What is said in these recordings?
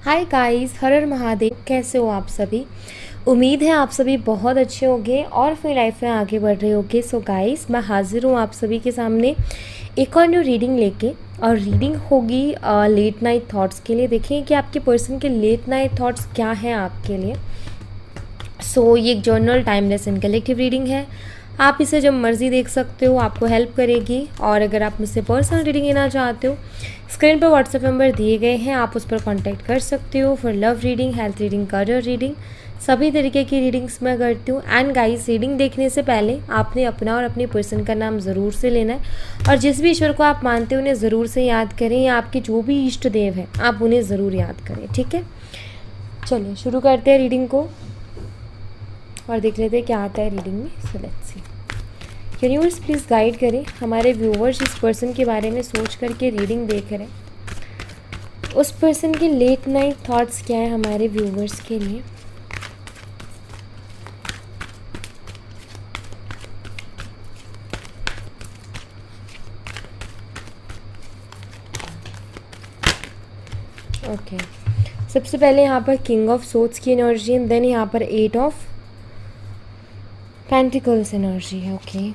Hi guys, हर हर महादेव। कैसे हो आप सभी? उम्मीद है आप सभी बहुत अच्छे होंगे और अपनी लाइफ में आगे बढ़ रहे होंगे। सो गाइस, मैं हाजिर हूँ आप सभी के सामने एक और न्यू रीडिंग लेके। और रीडिंग होगी लेट नाइट थॉट्स के लिए। देखिए कि आपके पर्सन के लेट नाइट थॉट्स क्या हैं आपके लिए। ये एक journal timeless and collective reading है। आप इसे जब मर्ज़ी देख सकते हो, आपको हेल्प करेगी। और अगर आप मुझसे पर्सनल रीडिंग लेना चाहते हो, स्क्रीन पर व्हाट्सएप नंबर दिए गए हैं, आप उस पर कांटेक्ट कर सकते हो for love reading, health reading, career reading. सभी तरीके की रीडिंग्स मैं करती हूँ। एंड गाइस, रीडिंग देखने से पहले आपने अपना और अपने पर्सन का नाम ज़रूर से लेना है। और जिस भी ईश्वर को आप मानते हो उन्हें ज़रूर से याद करें, या आपके जो भी इष्ट देव हैं आप उन्हें ज़रूर याद करें। ठीक है, चलिए शुरू करते हैं रीडिंग को और देख लेते हैं क्या आता है रीडिंग में। So let's see. Universe please guide करें हमारे व्यूवर्स इस पर्सन के बारे में सोच करके रीडिंग देख रहे हैं। उस पर्सन के लेट नाइट थॉट्स क्या है हमारे व्यूवर्स के लिए। ओके, सबसे पहले यहाँ पर किंग ऑफ सोर्ड्स की एनर्जी एंड देन यहाँ पर 8 ऑफ पेंटिकल्स एनर्जी है। Okay,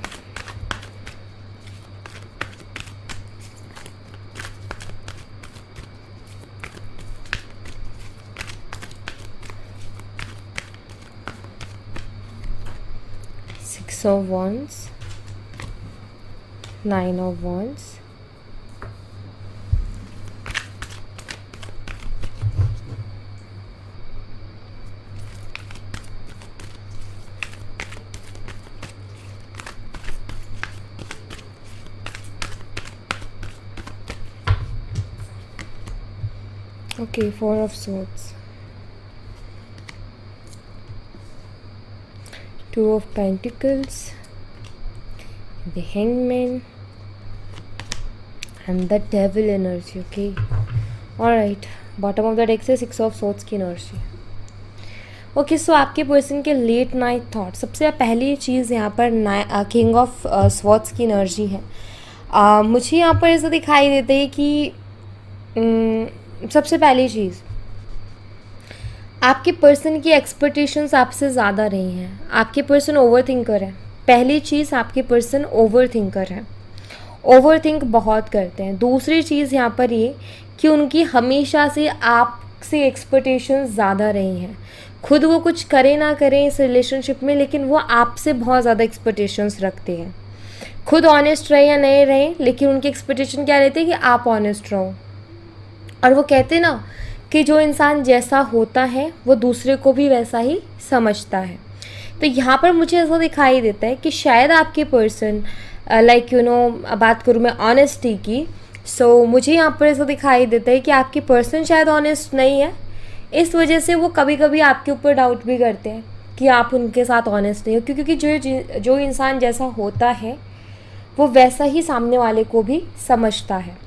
Six of Wands, 9 of Wands, okay, 4 of Swords, 2 of Pentacles, the Hangman and the Devil energy. Okay, alright, bottom of the deck से 6 of Swords की energy. Okay, सो आपके person के late night thought, सबसे पहली चीज़ यहाँ पर king of swords की energy है। मुझे यहाँ पर ऐसा दिखाई देता है कि सबसे पहली चीज़, आपके पर्सन की एक्सपेक्टेशंस आपसे ज़्यादा रही हैं। आपके पर्सन ओवर थिंकर है। पहली चीज़, आपके पर्सन ओवर थिंकर है, ओवर थिंक बहुत करते हैं। दूसरी चीज़ यहाँ पर ये कि उनकी हमेशा से आपसे एक्सपेक्टेशंस ज़्यादा रही हैं। खुद वो कुछ करें ना करें इस रिलेशनशिप में, लेकिन वो आपसे बहुत ज़्यादा एक्सपेक्टेशंस रखते हैं। खुद ऑनेस्ट रहे या नहीं रहे, लेकिन उनकी एक्सपेक्टेशन क्या रहती है कि आप ऑनेस्ट रहो। और वो कहते ना कि जो इंसान जैसा होता है वो दूसरे को भी वैसा ही समझता है। तो यहाँ पर मुझे ऐसा दिखाई देता है कि शायद आपके पर्सन बात करूँ मैं ऑनेस्टी की, मुझे यहाँ पर ऐसा दिखाई देता है कि आपके पर्सन शायद ऑनेस्ट नहीं है। इस वजह से वो कभी कभी आपके ऊपर डाउट भी करते हैं कि आप उनके साथ ऑनेस्ट नहीं हो, क्योंकि जो इंसान जैसा होता है वो वैसा ही सामने वाले को भी समझता है।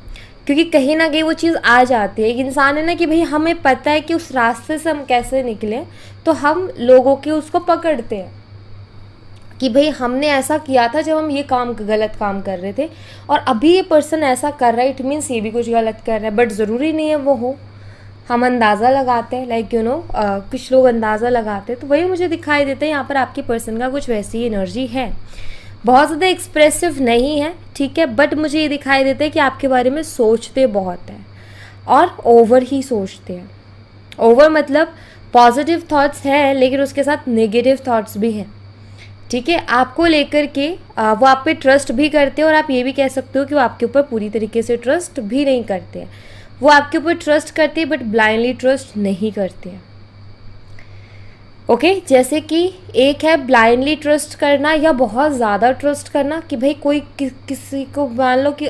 क्योंकि कहीं ना कहीं वो चीज़ आ जाती है। एक इंसान है ना कि भाई हमें पता है कि उस रास्ते से हम कैसे निकलें, तो हम लोगों के उसको पकड़ते हैं कि भाई हमने ऐसा किया था जब हम ये गलत काम कर रहे थे, और अभी ये पर्सन ऐसा कर रहा है, इट मीन्स ये भी कुछ गलत कर रहा है। बट ज़रूरी नहीं है वो हो, हम अंदाज़ा लगाते हैं। कुछ लोग अंदाज़ा लगाते हैं। तो वही मुझे दिखाई देता है यहाँ पर आपके पर्सन का कुछ वैसी एनर्जी है। बहुत ज़्यादा एक्सप्रेसिव नहीं है, ठीक है, बट मुझे ये दिखाई देता है कि आपके बारे में सोचते बहुत हैं और ओवर ही सोचते हैं। ओवर मतलब पॉजिटिव थॉट्स हैं, लेकिन उसके साथ नेगेटिव थॉट्स भी हैं। ठीक है, आपको लेकर के वो आप पे ट्रस्ट भी करते हैं, और आप ये भी कह सकते हो कि वो आपके ऊपर पूरी तरीके से ट्रस्ट भी नहीं करते हैं। वो आपके ऊपर ट्रस्ट करते हैं बट ब्लाइंडली ट्रस्ट नहीं करते हैं। ओके, जैसे कि एक है ब्लाइंडली ट्रस्ट करना या बहुत ज़्यादा ट्रस्ट करना, कि भाई कोई किसी को मान लो कि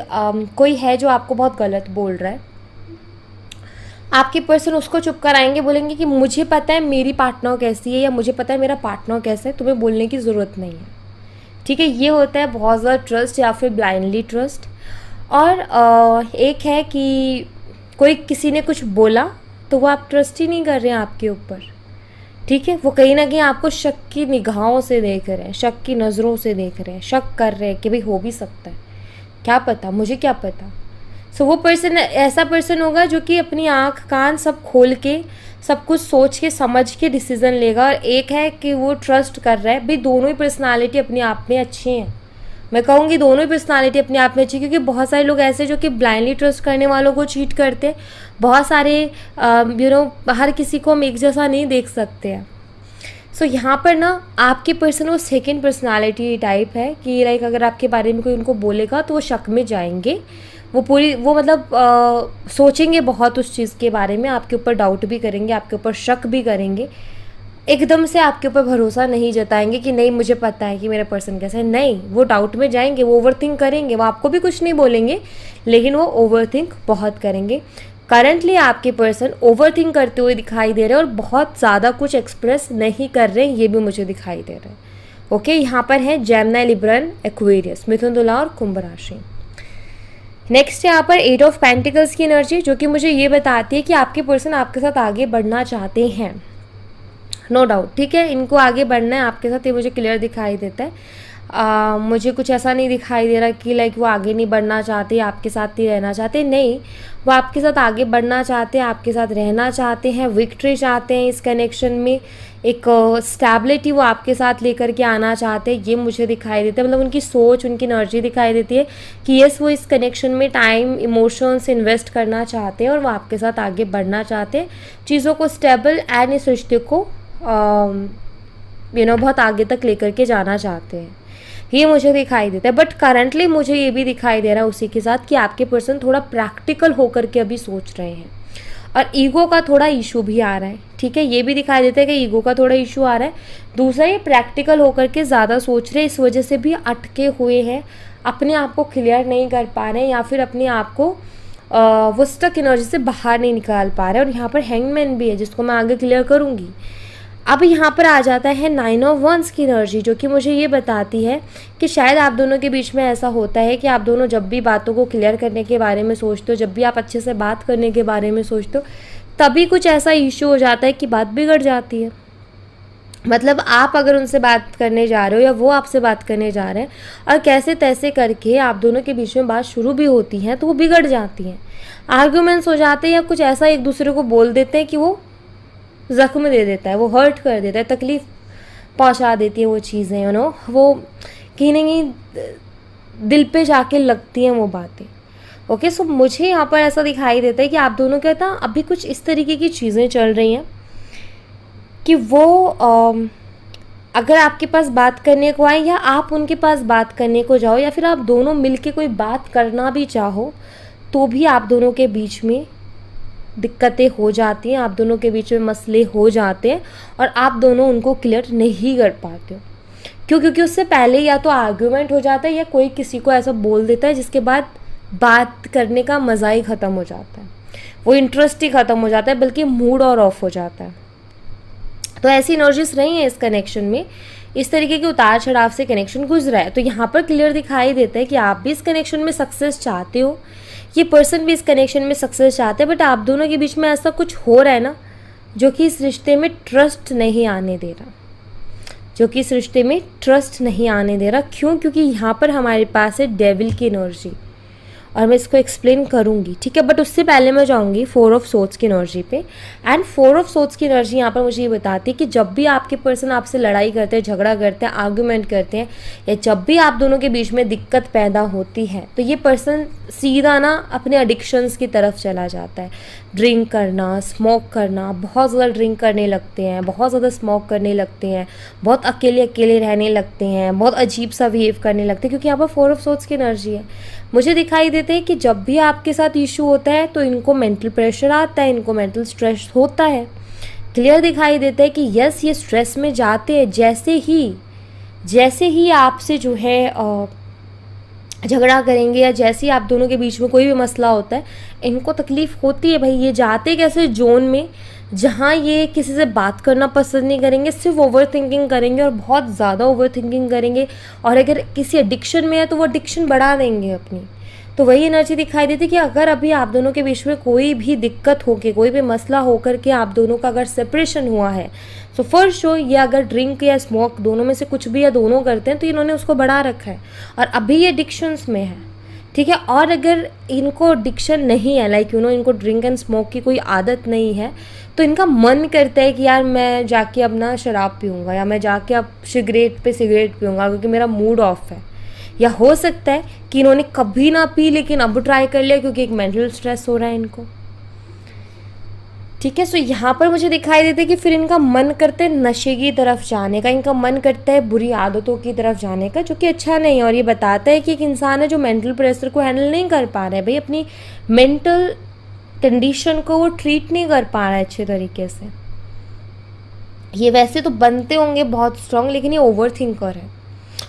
कोई है जो आपको बहुत गलत बोल रहा है, आपके पर्सन उसको चुप कराएंगे, बोलेंगे कि मुझे पता है मेरी पार्टनर कैसी है या मुझे पता है मेरा पार्टनर कैसा है, तुम्हें बोलने की ज़रूरत नहीं है। ठीक है, ये होता है बहुत ज़्यादा ट्रस्ट या फिर ब्लाइंडली ट्रस्ट। और एक है कि कोई किसी ने कुछ बोला तो वो आप ट्रस्ट ही नहीं कर रहे हैं आपके ऊपर। ठीक है, वो कहीं ना कहीं आपको शक की निगाहों से देख रहे हैं, शक की नज़रों से देख रहे हैं, शक कर रहे हैं कि भाई हो भी सकता है, क्या पता, मुझे क्या पता। सो वो पर्सन ऐसा पर्सन होगा जो कि अपनी आँख कान सब खोल के सब कुछ सोच के समझ के डिसीज़न लेगा। और एक है कि वो ट्रस्ट कर रहा है। भाई दोनों ही पर्सनालिटी अपने आप में अच्छी हैं। मैं कहूँगी दोनों ही पर्सनालिटी अपने आप में अच्छी, क्योंकि बहुत सारे लोग ऐसे जो कि ब्लाइंडली ट्रस्ट करने वालों को चीट करते हैं। बहुत सारे हर किसी को हम एक जैसा नहीं देख सकते हैं। सो यहाँ पर ना आपके पर्सन वो सेकंड पर्सनालिटी टाइप है कि लाइक अगर आपके बारे में कोई उनको बोलेगा तो वो शक में जाएंगे। वो मतलब सोचेंगे बहुत उस चीज़ के बारे में, आपके ऊपर डाउट भी करेंगे, आपके ऊपर शक भी करेंगे। एकदम से आपके ऊपर भरोसा नहीं जताएंगे कि नहीं मुझे पता है कि मेरा पर्सन कैसा है। नहीं, वो डाउट में जाएंगे, वो ओवरथिंक करेंगे। वो आपको भी कुछ नहीं बोलेंगे लेकिन वो ओवरथिंक बहुत करेंगे। करंटली आपके पर्सन ओवरथिंक करते हुए दिखाई दे रहे हैं और बहुत ज़्यादा कुछ एक्सप्रेस नहीं कर रहे हैं, ये भी मुझे दिखाई दे रहा है। ओके, यहाँ पर है जेमिनी, लिब्रन, एक्वेरियस, मिथुन, तुला और कुंभ राशि। नेक्स्ट यहाँ पर 8 ऑफ पेंटिकल्स की एनर्जी, जो कि मुझे ये बताती है कि आपके पर्सन आपके साथ आगे बढ़ना चाहते हैं। नो डाउट, ठीक है, इनको आगे बढ़ना है आपके साथ, ये मुझे क्लियर दिखाई देता है। मुझे कुछ ऐसा नहीं दिखाई दे रहा कि लाइक वो आगे नहीं बढ़ना चाहते, आपके साथ ही रहना चाहते। नहीं, वो आपके साथ आगे बढ़ना चाहते हैं, आपके साथ रहना चाहते हैं, विक्ट्री चाहते हैं इस कनेक्शन में, एक स्टेबिलिटी वो आपके साथ लेकर के आना चाहते हैं। ये मुझे दिखाई देता है। मतलब उनकी सोच, उनकी एनर्जी दिखाई देती है कि यस, वो इस कनेक्शन में टाइम, इमोशंस इन्वेस्ट करना चाहते हैं और वो आपके साथ आगे बढ़ना चाहते हैं, चीज़ों को स्टेबल एंड इस रिश्ते को बहुत आगे तक लेकर के जाना चाहते हैं। ये मुझे दिखाई देता है। बट करंटली मुझे ये भी दिखाई दे रहा है उसी के साथ कि आपके पर्सन थोड़ा प्रैक्टिकल होकर के अभी सोच रहे हैं और ईगो का थोड़ा इशू भी आ रहा है। ठीक है, ये भी दिखाई देता है कि ईगो का थोड़ा इशू आ रहा है। दूसरा, ये प्रैक्टिकल होकर के ज़्यादा सोच रहे हैं, इस वजह से भी अटके हुए हैं, अपने आप को क्लियर नहीं कर पा रहे हैं या फिर अपने आप को वो स्टक एनर्जी से बाहर नहीं निकाल पा रहे हैं। और यहाँ पर हैंगमैन भी है जिसको मैं आगे क्लियर करूँगी। अब यहाँ पर आ जाता है 9 ऑफ वंस की एनर्जी, जो कि मुझे ये बताती है कि शायद आप दोनों के बीच में ऐसा होता है कि आप दोनों जब भी बातों को क्लियर करने के बारे में सोचते हो, जब भी आप अच्छे से बात करने के बारे में सोचते हो, तभी कुछ ऐसा इश्यू हो जाता है कि बात बिगड़ जाती है। मतलब आप अगर उनसे बात करने जा रहे हो या वो आपसे बात करने जा रहे हैं और कैसे तैसे करके आप दोनों के बीच में बात शुरू भी होती है तो वो बिगड़ जाती हैं, आर्ग्यूमेंट्स हो जाते हैं या कुछ ऐसा एक दूसरे को बोल देते हैं कि वो ज़ख्म दे देता है, वो हर्ट कर देता है, तकलीफ़ पहुंचा देती है वो चीज़ें, वो कहीं ना कहीं दिल पे जाके लगती हैं वो बातें। ओके, सो मुझे यहाँ पर ऐसा दिखाई देता है कि आप दोनों के ना अभी कुछ इस तरीके की चीज़ें चल रही हैं कि वो अगर आपके पास बात करने को आए या आप उनके पास बात करने को जाओ या फिर आप दोनों मिलके कोई बात करना भी चाहो तो भी आप दोनों के बीच में दिक्कतें हो जाती हैं, आप दोनों के बीच में मसले हो जाते हैं और आप दोनों उनको क्लियर नहीं कर पाते हो। क्यों? क्योंकि उससे पहले या तो आर्ग्यूमेंट हो जाता है या कोई किसी को ऐसा बोल देता है जिसके बाद बात करने का मज़ा ही ख़त्म हो जाता है, वो इंटरेस्ट ही ख़त्म हो जाता है, बल्कि मूड और ऑफ हो जाता है। तो ऐसी एनर्जीज रही हैं इस कनेक्शन में, इस तरीके के उतार चढ़ाव से कनेक्शन गुजरा है। तो यहाँ पर क्लियर दिखाई देता है कि आप भी इस कनेक्शन में सक्सेस चाहते हो, ये पर्सन भी इस कनेक्शन में सक्सेस चाहते हैं, बट आप दोनों के बीच में ऐसा कुछ हो रहा है ना जो कि इस रिश्ते में ट्रस्ट नहीं आने दे रहा, जो कि इस रिश्ते में ट्रस्ट नहीं आने दे रहा। क्यों? क्योंकि यहाँ पर हमारे पास है डेविल की एनर्जी और मैं इसको एक्सप्लेन करूँगी, ठीक है। बट उससे पहले मैं जाऊँगी 4 ऑफ सोर्ट्स की एनर्जी पे। एंड 4 ऑफ सोर्ट्स की एनर्जी यहाँ पर मुझे ये बताती है कि जब भी आपके पर्सन आपसे लड़ाई करते हैं, झगड़ा करते हैं, आर्गूमेंट करते हैं, या जब भी आप दोनों के बीच में दिक्कत पैदा होती है तो ये पर्सन सीधा ना अपने एडिक्शंस की तरफ चला जाता है। ड्रिंक करना, स्मोक करना, बहुत ज़्यादा ड्रिंक करने लगते हैं, बहुत ज़्यादा स्मोक करने लगते हैं, बहुत अकेले अकेले रहने लगते हैं, बहुत अजीब सा बिहेव करने लगते हैं, क्योंकि यहाँ पर 4 ऑफ सोर्ट्स की एनर्जी है। मुझे दिखाई देते हैं कि जब भी आपके साथ इशू होता है तो इनको मेंटल प्रेशर आता है, इनको मेंटल स्ट्रेस होता है। क्लियर दिखाई देता है कि यस, ये स्ट्रेस में जाते हैं जैसे ही आपसे जो है झगड़ा करेंगे या जैसे ही आप दोनों के बीच में कोई भी मसला होता है, इनको तकलीफ़ होती है। भाई ये जाते कैसे जोन में जहाँ ये किसी से बात करना पसंद नहीं करेंगे, सिर्फ ओवर थिंकिंग करेंगे और बहुत ज़्यादा ओवर थिंकिंग करेंगे, और अगर किसी एडिक्शन में है तो वो एडिक्शन बढ़ा देंगे अपनी। तो वही एनर्जी दिखाई देती है कि अगर अभी आप दोनों के बीच में कोई भी दिक्कत होके, कोई भी मसला होकर के आप दोनों का अगर सेपरेशन हुआ है, तो फर्स्ट शो ये अगर ड्रिंक या स्मोक दोनों में से कुछ भी या दोनों करते हैं तो इन्होंने उसको बढ़ा रखा है और अभी ये एडिक्शंस में है। ठीक है। और अगर इनको एडिक्शन नहीं है, लाइक इनको ड्रिंक एंड स्मोक की कोई आदत नहीं है, तो इनका मन करता है कि यार मैं जाके अब ना शराब पीऊँगा, या मैं जाके अब सिगरेट पे सिगरेट पीऊँगा क्योंकि मेरा मूड ऑफ है। या हो सकता है कि इन्होंने कभी ना पी लेकिन अब ट्राई कर लिया क्योंकि एक मेंटल स्ट्रेस हो रहा है इनको। ठीक है। सो यहाँ पर मुझे दिखाई देता है कि फिर इनका मन करता है नशे की तरफ जाने का, इनका मन करता है बुरी आदतों की तरफ जाने का, जो कि अच्छा नहीं है। और ये बताता है कि एक इंसान है जो मेंटल प्रेशर को हैंडल नहीं कर पा रहा है, भाई अपनी मेंटल कंडीशन को वो ट्रीट नहीं कर पा रहा है अच्छे तरीके से। ये वैसे तो बनते होंगे बहुत स्ट्रांग, लेकिन ये ओवर थिंकर है,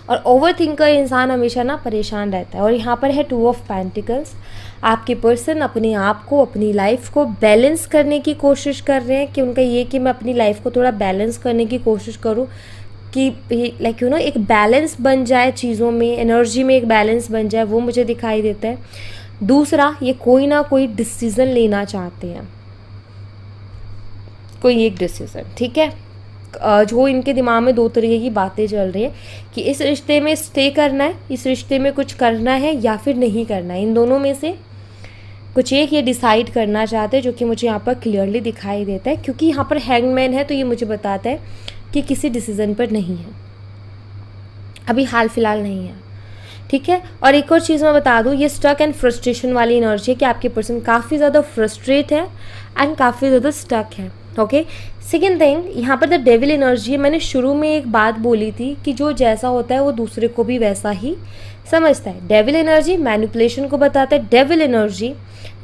और ओवर थिंकर इंसान हमेशा ना परेशान रहता है। और यहाँ पर है 2 ऑफ पेंटिकल्स। आपके पर्सन अपने आप को, अपनी लाइफ को बैलेंस करने की कोशिश कर रहे हैं, कि उनका ये कि मैं अपनी लाइफ को थोड़ा बैलेंस करने की कोशिश करूँ, कि लाइक एक बैलेंस बन जाए चीज़ों में, एनर्जी में एक बैलेंस बन जाए, वो मुझे दिखाई देता है। दूसरा, ये कोई ना कोई डिसीज़न लेना चाहते हैं, कोई एक डिसीज़न। ठीक है। जो इनके दिमाग में 2 तरीके की बातें चल रही है कि इस रिश्ते में स्टे करना है, इस रिश्ते में कुछ करना है या फिर नहीं करना है। इन दोनों में से कुछ एक ये डिसाइड करना चाहते हैं, जो कि मुझे यहाँ पर क्लियरली दिखाई देता है, क्योंकि यहाँ पर हैंगमैन है तो ये मुझे बताता है कि किसी डिसीज़न पर नहीं है, अभी हाल फिलहाल नहीं है। ठीक है। और एक और चीज़ मैं बता दूँ, ये स्टक एंड फ्रस्ट्रेशन वाली एनर्जी है कि आपके पर्सन काफ़ी ज़्यादा फ्रस्ट्रेट है एंड काफ़ी ज़्यादा स्टक है। ओके। सेकेंड थिंग, यहाँ पर द डेविल एनर्जी है। मैंने शुरू में एक बात बोली थी कि जो जैसा होता है वो दूसरे को भी वैसा ही समझता है। डेविल एनर्जी मैनिपुलेशन को बताता है। डेविल एनर्जी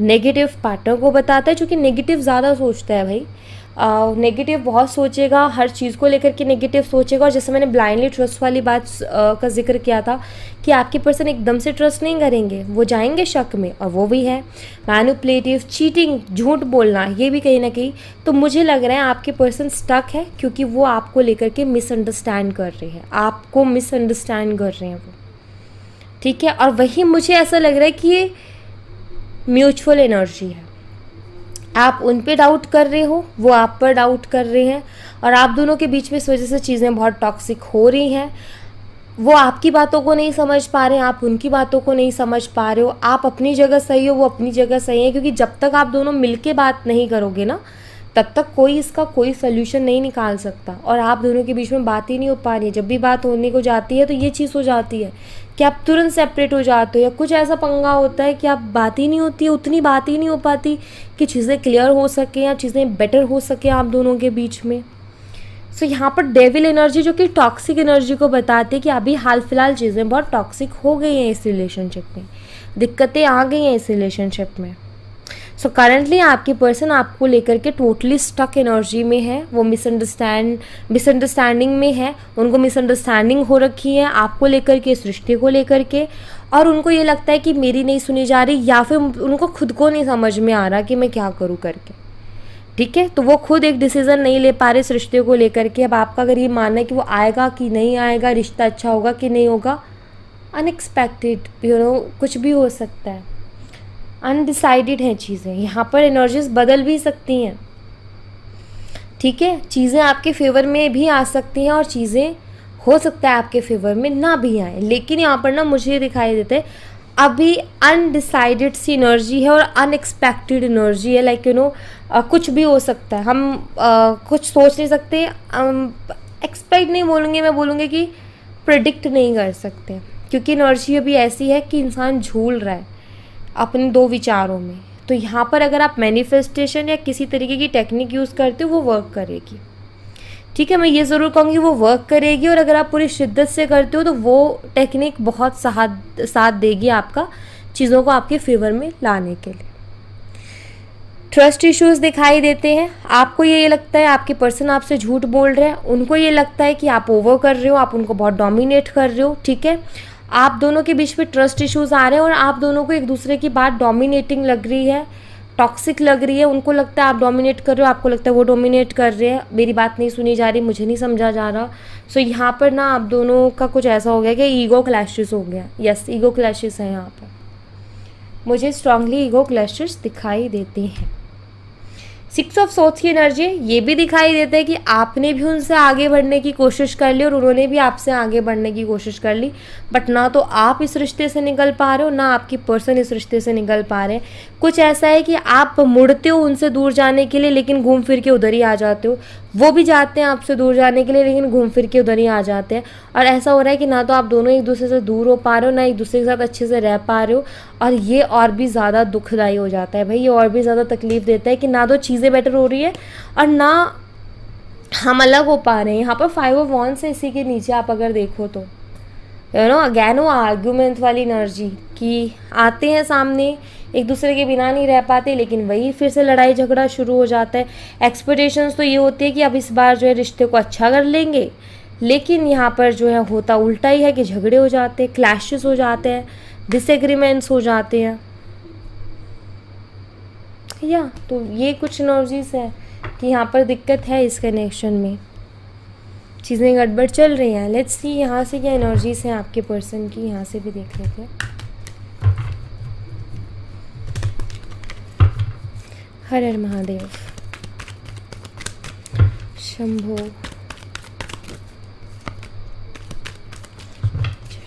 नेगेटिव पार्टनर को बताता है, जो कि नेगेटिव ज़्यादा सोचता है भाई, नेगेटिव बहुत सोचेगा, हर चीज़ को लेकर के नेगेटिव सोचेगा। और जैसे मैंने ब्लाइंडली ट्रस्ट वाली बात का जिक्र किया था कि आपके पर्सन एकदम से ट्रस्ट नहीं करेंगे, वो जाएंगे शक में, और वो भी है मैनिपुलेटिव, चीटिंग, झूठ बोलना, ये भी कहीं ना कहीं। तो मुझे लग रहा है आपके पर्सन स्टक है, क्योंकि वो आपको लेकर के मिसअंडरस्टैंड कर रहे हैं, आपको मिसअंडरस्टैंड कर रहे हैं वो। ठीक है। और वही मुझे ऐसा लग रहा है कि ये म्यूचुअल एनर्जी है, आप उन पे डाउट कर रहे हो, वो आप पर डाउट कर रहे हैं, और आप दोनों के बीच में इस वजह से चीज़ें बहुत टॉक्सिक हो रही हैं। वो आपकी बातों को नहीं समझ पा रहे हैं, आप उनकी बातों को नहीं समझ पा रहे हो, आप अपनी जगह सही हो, वो अपनी जगह सही है। क्योंकि जब तक आप दोनों मिलके बात नहीं करोगे ना, तब तक कोई इसका कोई सोल्यूशन नहीं निकाल सकता। और आप दोनों के बीच में बात ही नहीं हो पा रही है। जब भी बात होने को जाती है तो ये चीज़ हो जाती है कि आप तुरंत सेपरेट हो जाते हो, या कुछ ऐसा पंगा होता है कि आप बात ही नहीं होती है, उतनी बात ही नहीं हो पाती कि चीज़ें क्लियर हो सके या चीज़ें बेटर हो सके आप दोनों के बीच में। सो यहाँ पर डेविल एनर्जी, जो कि टॉक्सिक एनर्जी को बताती है कि अभी हाल फिलहाल चीज़ें बहुत टॉक्सिक हो गई हैं इस रिलेशनशिप में, दिक्कतें आ गई हैं इस रिलेशनशिप में। सो करंटली आपकी पर्सन आपको लेकर के टोटली स्टक एनर्जी में है, वो मिसअंडरस्टैंडिंग में है, उनको मिसअंडरस्टैंडिंग हो रखी है आपको लेकर के, इस रिश्ते को लेकर के। और उनको ये लगता है कि मेरी नहीं सुनी जा रही, या फिर उनको खुद को नहीं समझ में आ रहा कि मैं क्या करूँ करके। ठीक है। तो वो खुद एक डिसीज़न नहीं ले पा रहे इस रिश्ते को लेकर के। अब आपका अगर ये मानना है कि वो आएगा कि नहीं आएगा, रिश्ता अच्छा होगा कि नहीं होगा, अनएक्सपेक्टेड कुछ भी हो सकता है, अनडिसाइडेड हैं चीज़ें। यहाँ पर एनर्जीज बदल भी सकती हैं। ठीक है। चीज़ें आपके फेवर में भी आ सकती हैं, और चीज़ें हो सकता है आपके फेवर में ना भी आए। लेकिन यहाँ पर ना मुझे दिखाई देता है अभी अनडिसाइडेड सी एनर्जी है और अनएक्सपेक्टेड एनर्जी है। लाइक कुछ भी हो सकता है, हम कुछ सोच नहीं सकते, एक्सपेक्ट नहीं बोलूँगी, मैं बोलूँगी कि प्रेडिक्ट नहीं कर सकते, क्योंकि एनर्जी अभी ऐसी है कि इंसान झूल रहा है अपने 2 विचारों में। तो यहाँ पर अगर आप मैनिफेस्टेशन या किसी तरीके की टेक्निक यूज़ करते हो, वो वर्क करेगी। ठीक है। मैं ये ज़रूर कहूँगी वो वर्क करेगी, और अगर आप पूरी शिद्दत से करते हो तो वो टेक्निक बहुत साथ देगी आपका चीज़ों को आपके फेवर में लाने के लिए। ट्रस्ट इश्यूज़ दिखाई देते हैं। आपको ये लगता है आपके पर्सन आपसे झूठ बोल रहे हैं, उनको ये लगता है कि आप ओवर कर रहे हो, आप उनको बहुत डोमिनेट कर रहे हो। ठीक है। आप दोनों के बीच में ट्रस्ट इश्यूज़ आ रहे हैं, और आप दोनों को एक दूसरे की बात डोमिनेटिंग लग रही है, टॉक्सिक लग रही है। उनको लगता है आप डोमिनेट कर रहे हो, आपको लगता है वो डोमिनेट कर रहे हैं, मेरी बात नहीं सुनी जा रही, मुझे नहीं समझा जा रहा। सो यहाँ पर ना आप दोनों का कुछ ऐसा हो गया कि ईगो क्लैशेस हो गया। यस, ईगो क्लैशेस हैं यहाँ पर, मुझे स्ट्रांगली ईगो क्लैशेस दिखाई देते हैं। सिक्स ऑफ सोर्ड्स की एनर्जी ये भी दिखाई देता है कि आपने भी उनसे आगे बढ़ने की कोशिश कर ली और उन्होंने भी आपसे आगे बढ़ने की कोशिश कर ली, बट ना तो आप इस रिश्ते से निकल पा रहे हो, ना आपकी पर्सन इस रिश्ते से निकल पा रहे हैं। कुछ ऐसा है कि आप मुड़ते हो उनसे दूर जाने के लिए, लेकिन घूम फिर के उधर ही आ जाते हो। वो भी जाते हैं आपसे दूर जाने के लिए, लेकिन घूम फिर के उधर ही आ जाते हैं। और ऐसा हो रहा है कि ना तो आप दोनों एक दूसरे से दूर हो पा रहे हो, ना एक दूसरे के साथ अच्छे से रह पा रहे हो। और ये और भी ज़्यादा दुखदाई हो जाता है भाई, ये और भी ज़्यादा तकलीफ़ देता है कि ना तो चीज़ें बेटर हो रही है और ना हम अलग हो पा रहे हैं। यहाँ पर 5 ऑफ वॉन्ड्स है इसी के नीचे, आप अगर देखो तो अगैन वो आर्ग्यूमेंट वाली एनर्जी कि आते हैं सामने, एक दूसरे के बिना नहीं रह पाते, लेकिन वही फिर से लड़ाई झगड़ा शुरू हो जाता है। एक्सपेक्टेशंस तो ये होती है कि अब इस बार जो है रिश्ते को अच्छा कर लेंगे, लेकिन यहाँ पर जो है होता उल्टा ही है कि झगड़े हो जाते हैं, क्लैशेस हो जाते हैं, डिसएग्रीमेंट्स हो जाते हैं। या तो ये कुछ एनर्जीज है कि यहाँ पर दिक्कत है इस कनेक्शन में, चीज़ें गड़बड़ चल रही हैं। लेट्स सी यहाँ से क्या एनर्जीज हैं आपके पर्सन की, यहाँ से भी देख लेते हैं। हर हर महादेव, शंभो,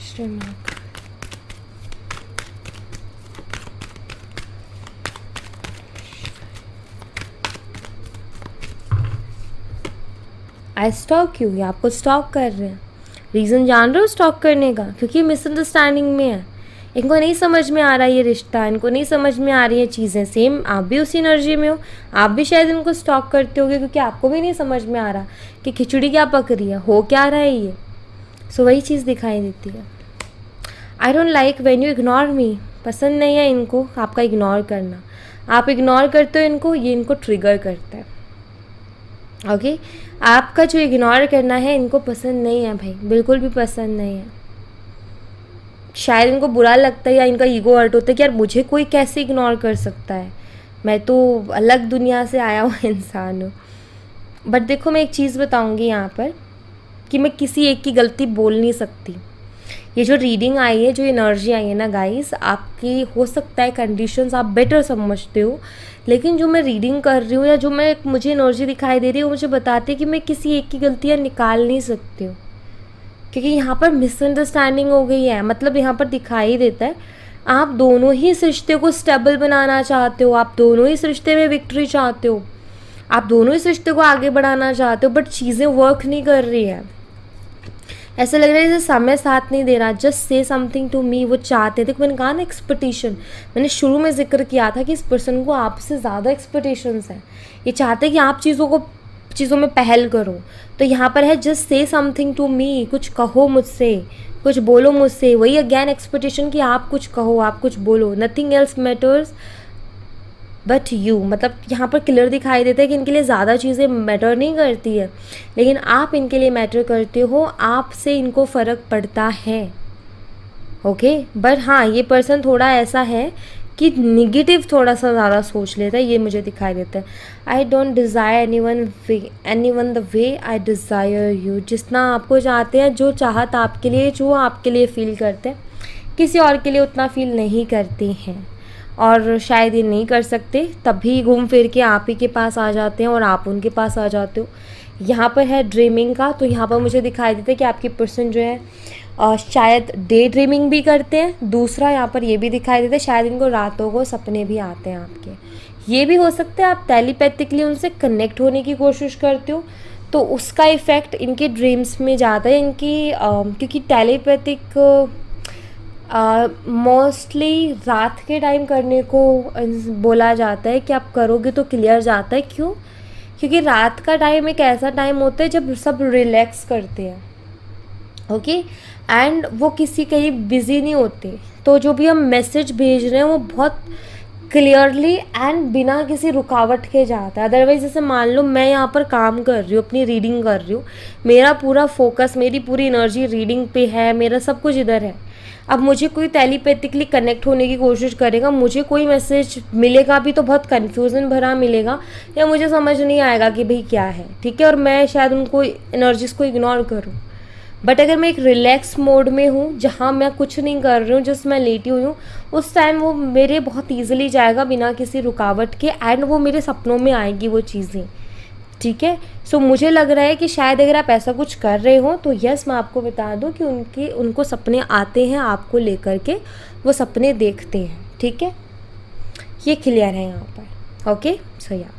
श्री महाकाल। आई स्टॉक यू, ये आपको स्टॉक कर रहे हैं। रीज़न जान रहे हो स्टॉक करने का? क्योंकि मिसअंडरस्टैंडिंग में है, इनको नहीं समझ में आ रहा ये रिश्ता, इनको नहीं समझ में आ रही है चीज़ें। सेम आप भी उसी एनर्जी में हो, आप भी शायद इनको स्टॉक करते होगे, क्योंकि आपको भी नहीं समझ में आ रहा कि खिचड़ी क्या पक रही है, हो क्या रहा है ये। सो वही चीज़ दिखाई देती है। I don't like when you ignore me, पसंद नहीं है इनको आपका इग्नोर करना। आप इग्नोर करते हो इनको, ये इनको ट्रिगर करता है। ओके आपका जो इग्नोर करना है इनको पसंद नहीं है भाई, बिल्कुल भी पसंद नहीं है। शायद इनको बुरा लगता है या इनका ईगो हर्ट होता है कि यार मुझे कोई कैसे इग्नोर कर सकता है, मैं तो अलग दुनिया से आया हुआ इंसान हूँ। बट देखो मैं एक चीज़ बताऊँगी यहाँ पर कि मैं किसी एक की गलती बोल नहीं सकती। ये जो रीडिंग आई है, जो एनर्जी आई है ना गाइस, आपकी हो सकता है कंडीशंस आप बेटर समझते हो, लेकिन जो मैं रीडिंग कर रही हूँ या जो मुझे एनर्जी दिखाई दे रही है वो मुझे बताती है कि मैं किसी एक की गलतियाँ निकाल नहीं सकती हूँ, क्योंकि यहाँ पर मिसअंडरस्टैंडिंग हो गई है। मतलब यहाँ पर दिखाई देता है आप दोनों ही इस रिश्ते को स्टेबल बनाना चाहते हो, आप दोनों ही इस रिश्ते में विक्ट्री चाहते हो, आप दोनों इस रिश्ते को आगे बढ़ाना चाहते हो, बट चीज़ें वर्क नहीं कर रही है। ऐसा लग रहा है जैसे समय साथ नहीं दे रहा। Just say something to me, वो चाहते थे। मैंने कहा ना एक्सपेक्टेशन, मैंने शुरू में जिक्र किया था कि इस पर्सन को आपसे ज़्यादा एक्सपेक्टेशंस हैं। ये चाहते हैं कि आप चीज़ों में पहल करो। तो यहाँ पर है just say something to me, कुछ कहो मुझसे, कुछ बोलो मुझसे। वही अगैन एक्सपेक्टेशन कि आप कुछ कहो, आप कुछ बोलो। Nothing else matters but you. मतलब यहाँ पर क्लियर दिखाई देता है कि इनके लिए ज़्यादा चीज़ें मैटर नहीं करती है, लेकिन आप इनके लिए मैटर करते हो, आपसे इनको फ़र्क पड़ता है। ओके बट हाँ ये पर्सन थोड़ा ऐसा है कि निगेटिव थोड़ा सा ज़्यादा सोच लेता है, ये मुझे दिखाई देता है। I don't desire any one the way I desire you. जितना आपको चाहते हैं, जो चाहत आपके लिए, जो आपके लिए फ़ील करते हैं, किसी और के लिए उतना फ़ील नहीं करते हैं और शायद ये नहीं कर सकते, तभी घूम फिर के आप ही के पास आ जाते हैं और आप उनके पास आ जाते हो। यहाँ पर है ड्रीमिंग का, तो यहाँ पर मुझे दिखाई देता है कि आपकी पर्सन जो है शायद डे ड्रीमिंग भी करते हैं। दूसरा यहाँ पर ये भी दिखाई देता है शायद इनको रातों को सपने भी आते हैं आपके। ये भी हो सकता है आप टेलीपैथिकली उनसे कनेक्ट होने की कोशिश करते हो, तो उसका इफ़ेक्ट इनके ड्रीम्स में जाता है। इनकी क्योंकि टेलीपैथिक मोस्टली रात के टाइम करने को बोला जाता है कि आप करोगे तो क्लियर जाता है। क्यों? क्योंकि रात का टाइम एक ऐसा टाइम होता है जब सब रिलैक्स करते हैं, ओके एंड वो किसी कहीं बिज़ी नहीं होते, तो जो भी हम मैसेज भेज रहे हैं वो बहुत क्लियरली एंड बिना किसी रुकावट के जाता है। अदरवाइज़ जैसे मान लो मैं यहाँ पर काम कर रही हूँ, अपनी रीडिंग कर रही हूँ, मेरा पूरा फोकस, मेरी पूरी एनर्जी रीडिंग पे है, मेरा सब कुछ इधर है। अब मुझे कोई टेलीपैथिकली कनेक्ट होने की कोशिश करेगा, मुझे कोई मैसेज मिलेगा भी तो बहुत कन्फ्यूज़न भरा मिलेगा, या मुझे समझ नहीं आएगा कि भाई क्या है, ठीक है, और मैं शायद उनको एनर्जीज़ को इग्नोर करूँ। बट अगर मैं एक रिलैक्स मोड में हूँ जहाँ मैं कुछ नहीं कर रही हूँ, जस्ट मैं लेटी हुई हूँ, उस टाइम वो मेरे बहुत ईजिली जाएगा बिना किसी रुकावट के, एंड वो मेरे सपनों में आएगी वो चीज़ें। ठीक है, सो मुझे लग रहा है कि शायद अगर आप ऐसा कुछ कर रहे हो तो यस, मैं आपको बता दूं कि उनको सपने आते हैं आपको लेकर के, वो सपने देखते हैं। ठीक है, ये क्लियर है यहाँ पर। ओके, सो या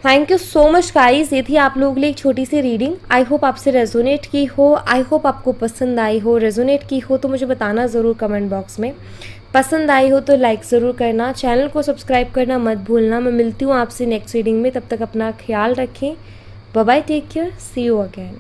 thank you so much guys, ये थी आप लोगों के लिए एक छोटी सी रीडिंग। आई होप आपसे रेजोनेट की हो, आई होप आपको पसंद आई हो। रेजोनेट की हो तो मुझे बताना ज़रूर कमेंट बॉक्स में। पसंद आई हो तो लाइक ज़रूर करना, चैनल को सब्सक्राइब करना मत भूलना। मैं मिलती हूँ आपसे नेक्स्ट रीडिंग में, तब तक अपना ख्याल रखें। Bye bye, take care, see you again.